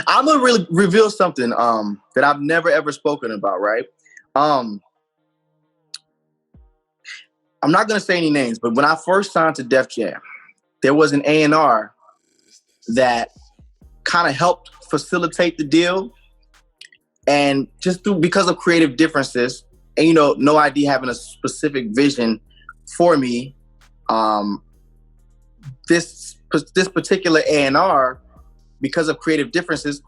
I'm gonna really reveal something that I've never ever spoken about, right? I'm not gonna say any names, but when I first signed to Def Jam, there was an A&R that kind of helped facilitate the deal, and just because of creative differences, and no idea having a specific vision for me, this particular A&R, because of creative differences,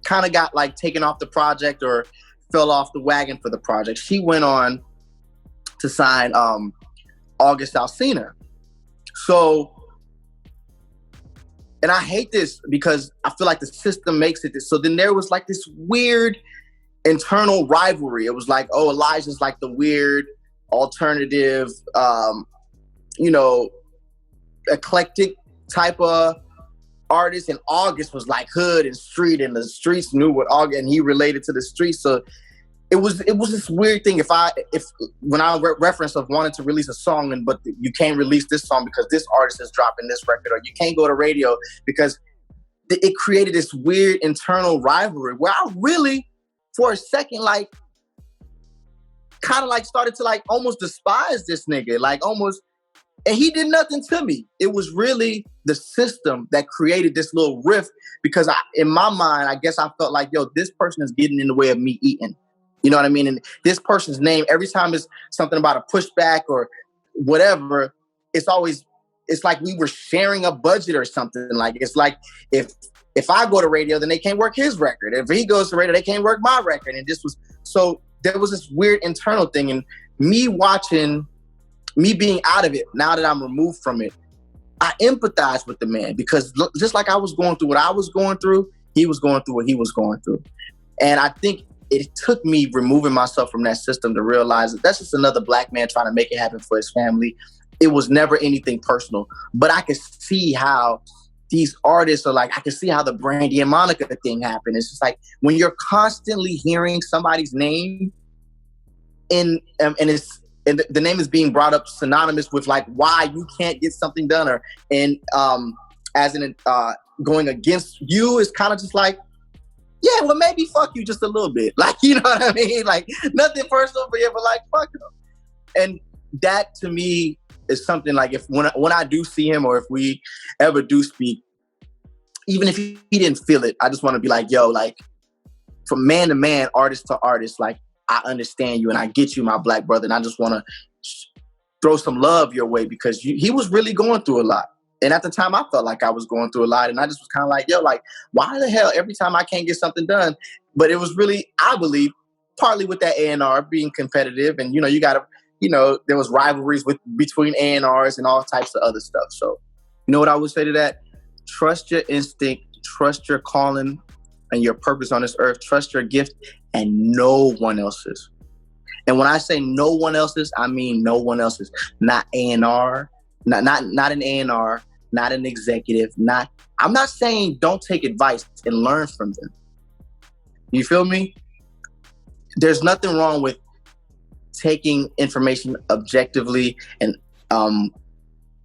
kind of got like taken off the project or fell off the wagon for the project. She went on to sign August Alsina. So, and I hate this because I feel like the system makes it this. So then there was like this weird internal rivalry. It was like, oh, Elijah's like the weird alternative, eclectic type of artist, and August was like hood and street, and the streets knew what August, and he related to the streets. So it was this weird thing. If when I reference of wanting to release a song, but you can't release this song because this artist is dropping this record, or you can't go to radio because it created this weird internal rivalry where I really, for a second, like kind of like started to like almost despise this nigga, like almost. And he did nothing to me. It was really the system that created this little rift, because in my mind, I guess I felt like, yo, this person is getting in the way of me eating. You know what I mean? And this person's name, every time it's something about a pushback or whatever, it's like we were sharing a budget or something. Like, it's like if I go to radio, then they can't work his record. If he goes to radio, they can't work my record. And so there was this weird internal thing. And me being out of it, now that I'm removed from it, I empathize with the man, because just like I was going through what I was going through, he was going through what he was going through. And I think it took me removing myself from that system to realize that that's just another black man trying to make it happen for his family. It was never anything personal. But I could see how these artists are like, I can see how the Brandy and Monica thing happened. It's just like when you're constantly hearing somebody's name and the name is being brought up synonymous with like why you can't get something done, or as in going against you, is kind of just like, yeah, well maybe fuck you just a little bit, like, you know what I mean? Like nothing personal for you, but like fuck him. And that to me is something like when I do see him, or if we ever do speak, even if he didn't feel it, I just want to be like, yo, like from man to man, artist to artist, like I understand you and I get you, my black brother, and I just want to throw some love your way, because he was really going through a lot. And at the time, I felt like I was going through a lot, and I just was kind of like, yo, like, why the hell every time I can't get something done? But it was really, I believe, partly with that A&R being competitive, and, you got to, there was rivalries between A&Rs and all types of other stuff. So, you know what I would say to that? Trust your instinct, trust your calling and your purpose on this earth, trust your gift, and no one else's. And when I say no one else's, I mean no one else's. Not A&R, not an A&R, not an executive, I'm not saying don't take advice and learn from them. You feel me? There's nothing wrong with taking information objectively and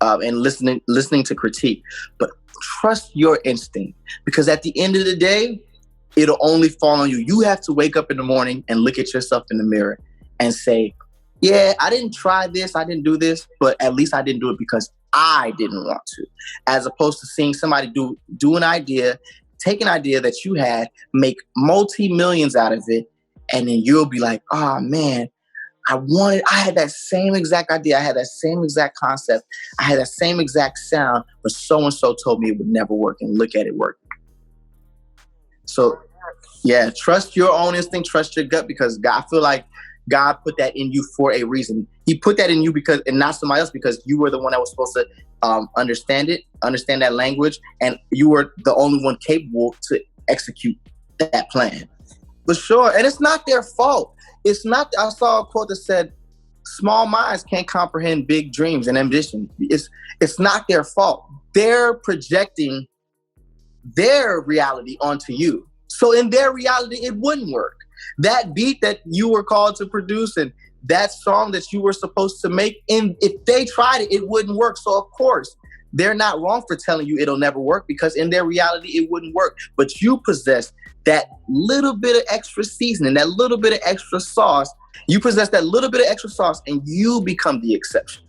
listening to critique, but trust your instinct, because at the end of the day, it'll only fall on you. You have to wake up in the morning and look at yourself in the mirror and say, yeah, I didn't try this, I didn't do this, but at least I didn't do it because I didn't want to. As opposed to seeing somebody do an idea, take an idea that you had, make multi-millions out of it, and then you'll be like, oh man, I had that same exact idea, I had that same exact concept, I had that same exact sound, but so-and-so told me it would never work, and look at it working. So, yeah, trust your own instinct, trust your gut, because I feel like God put that in you for a reason. He put that in you and not somebody else, because you were the one that was supposed to understand that language, and you were the only one capable to execute that plan. For sure, and it's not their fault. It's not. I saw a quote that said, "Small minds can't comprehend big dreams and ambition." It's not their fault. They're projecting their reality onto you. So in their reality, it wouldn't work. That beat that you were called to produce and that song that you were supposed to make, and if they tried it, it wouldn't work. So of course, they're not wrong for telling you it'll never work, because in their reality, it wouldn't work. But you possess that little bit of extra seasoning, that little bit of extra sauce. You possess that little bit of extra sauce, and you become the exception.